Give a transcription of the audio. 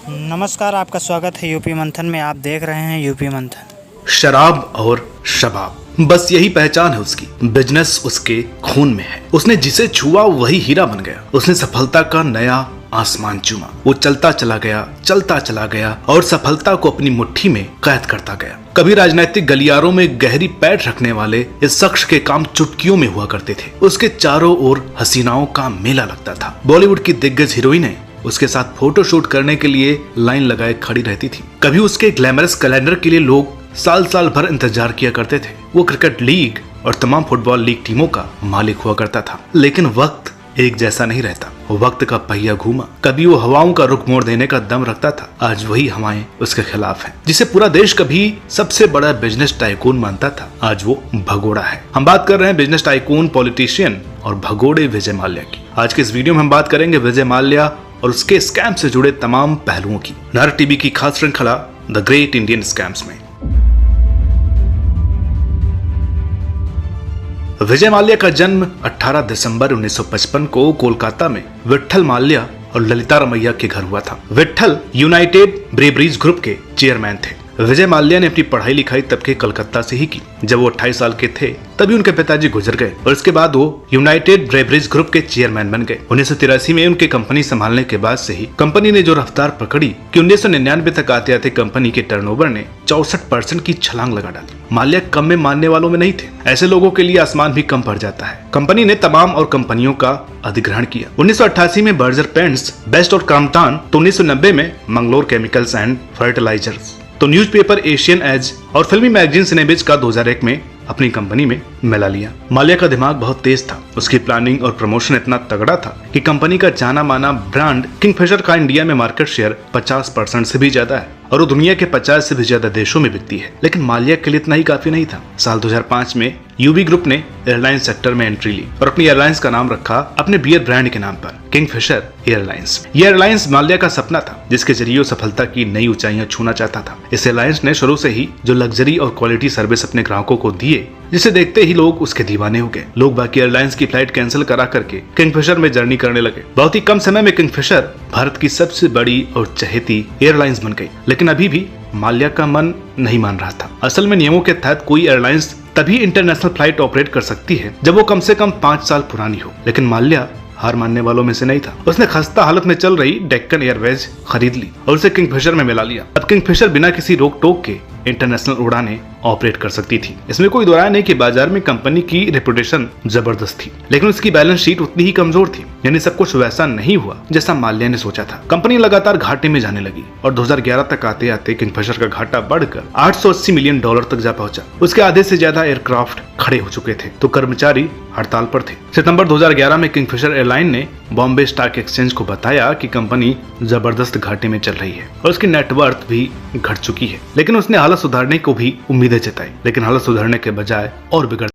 नमस्कार, आपका स्वागत है यूपी मंथन में। आप देख रहे हैं यूपी मंथन। शराब और शबाब, बस यही पहचान है उसकी। बिजनेस उसके खून में है। उसने जिसे छुआ वही हीरा बन गया। उसने सफलता का नया आसमान चूमा। वो चलता चला गया और सफलता को अपनी मुट्ठी में कैद करता गया। कभी राजनीतिक गलियारों में गहरी पैठ रखने वाले इस शख्स के काम चुटकियों में हुआ करते थे। उसके चारों ओर हसीनाओं का मेला लगता था। बॉलीवुड की दिग्गज हीरोइनें उसके साथ फोटो शूट करने के लिए लाइन लगाए खड़ी रहती थी। कभी उसके ग्लैमरस कैलेंडर के लिए लोग साल साल भर इंतजार किया करते थे। वो क्रिकेट लीग और तमाम फुटबॉल लीग टीमों का मालिक हुआ करता था। लेकिन वक्त एक जैसा नहीं रहता। वक्त का पहिया घूमा। कभी वो हवाओं का रुख मोड़ देने का दम रखता था। आज वही हवाएं उसके खिलाफ हैं। जिसे पूरा देश कभी सबसे बड़ा बिजनेस टाइकून मानता था, आज वो भगोड़ा है। हम बात कर रहे हैं बिजनेस टाइकून, पॉलिटिशियन और भगोड़े विजय माल्या की। आज के इस वीडियो में हम बात करेंगे विजय माल्या और उसके स्कैम से जुड़े तमाम पहलुओं की। नारद टीवी की खास श्रृंखला द ग्रेट इंडियन स्कैम्स में। विजय माल्या का जन्म 18 दिसंबर 1955 को कोलकाता में विट्ठल माल्या और ललिता रमैया के घर हुआ था। विट्ठल यूनाइटेड ब्रेवरीज ग्रुप के चेयरमैन थे। विजय माल्या ने अपनी पढ़ाई लिखाई तब के कलकत्ता से ही की। जब वो 28 साल के थे तभी उनके पिताजी गुजर गए और इसके बाद वो यूनाइटेड ब्रेवरीज ग्रुप के चेयरमैन बन गए। 1983 में उनके कंपनी संभालने के बाद से ही कंपनी ने जो रफ्तार पकड़ी कि 1999 तक आते आते कंपनी के टर्नओवर ने 64% की छलांग लगा डाली। माल्या कम में मानने वालों में नहीं थे। ऐसे लोगों के लिए आसमान भी कम पड़ जाता है। कंपनी ने तमाम और कंपनियों का अधिग्रहण किया। 1988 में बर्जर पेंट्स, बेस्ट और क्रॉम्पटन, तो 1990 में मंगलोर केमिकल्स एंड फर्टिलाइजर्स, तो न्यूज़पेपर एशियन एज और फिल्मी मैगजीन सिनेबिज का 2001 में अपनी कंपनी में मिला लिया। माल्या का दिमाग बहुत तेज था। उसकी प्लानिंग और प्रमोशन इतना तगड़ा था कि कंपनी का जाना माना ब्रांड किंगफिशर का इंडिया में मार्केट शेयर 50% से भी ज्यादा है और वो दुनिया के 50 से भी ज्यादा देशों में बिकती है। लेकिन माल्या के लिए इतना ही काफी नहीं था। साल 2005 में यूवी ग्रुप ने एयरलाइन सेक्टर में एंट्री ली और अपनी एयरलाइंस का नाम रखा अपने बियर ब्रांड के नाम पर, किंगफिशर एयरलाइंस। ये एयरलाइंस माल्या का सपना था जिसके जरिए सफलता की नई ऊंचाइयां छूना चाहता था। इस एयरलाइंस ने शुरू से ही जो लग्जरी और क्वालिटी सर्विस अपने ग्राहकों को दिए, जिसे देखते ही लोग उसके दीवाने हो गए। लोग बाकी एयरलाइंस की फ्लाइट कैंसिल करा करके किंगफिशर में जर्नी करने लगे। बहुत ही कम समय में किंगफिशर भारत की सबसे बड़ी और चहेती एयरलाइंस बन गई। लेकिन अभी भी माल्या का मन नहीं मान रहा था। असल में नियमों के तहत कोई एयरलाइंस तभी इंटरनेशनल फ्लाइट ऑपरेट कर सकती है जब वो कम से कम 5 साल पुरानी हो। लेकिन माल्या हार मानने वालों में से नहीं था। उसने खस्ता हालत में चल रही डेक्कन एयरवेज खरीद ली और उसे किंगफिशर में मिला लिया। अब किंगफिशर बिना किसी रोक टोक के इंटरनेशनल उड़ानें ऑपरेट कर सकती थी। इसमें कोई दोराय नहीं कि बाजार में कंपनी की रेपुटेशन जबरदस्त थी, लेकिन उसकी बैलेंस शीट उतनी ही कमजोर थी। यानी सब कुछ वैसा नहीं हुआ जैसा माल्या ने सोचा था। कंपनी लगातार घाटे में जाने लगी और 2011 तक आते आते किंगफिशर का घाटा बढ़कर $880 मिलियन तक जा पहुंचा। उसके आधे से ज्यादा एयरक्राफ्ट खड़े हो चुके थे तो कर्मचारी हड़ताल पर थे। सितंबर 2011 में किंगफिशर एयरलाइन ने बॉम्बे स्टॉक एक्सचेंज को बताया कि कंपनी जबरदस्त घाटे में चल रही है और उसकी नेटवर्थ भी घट चुकी है। लेकिन उसने हालत सुधारने को भी उम्मीदें जताई, लेकिन हालत सुधारने के बजाय और बिगड़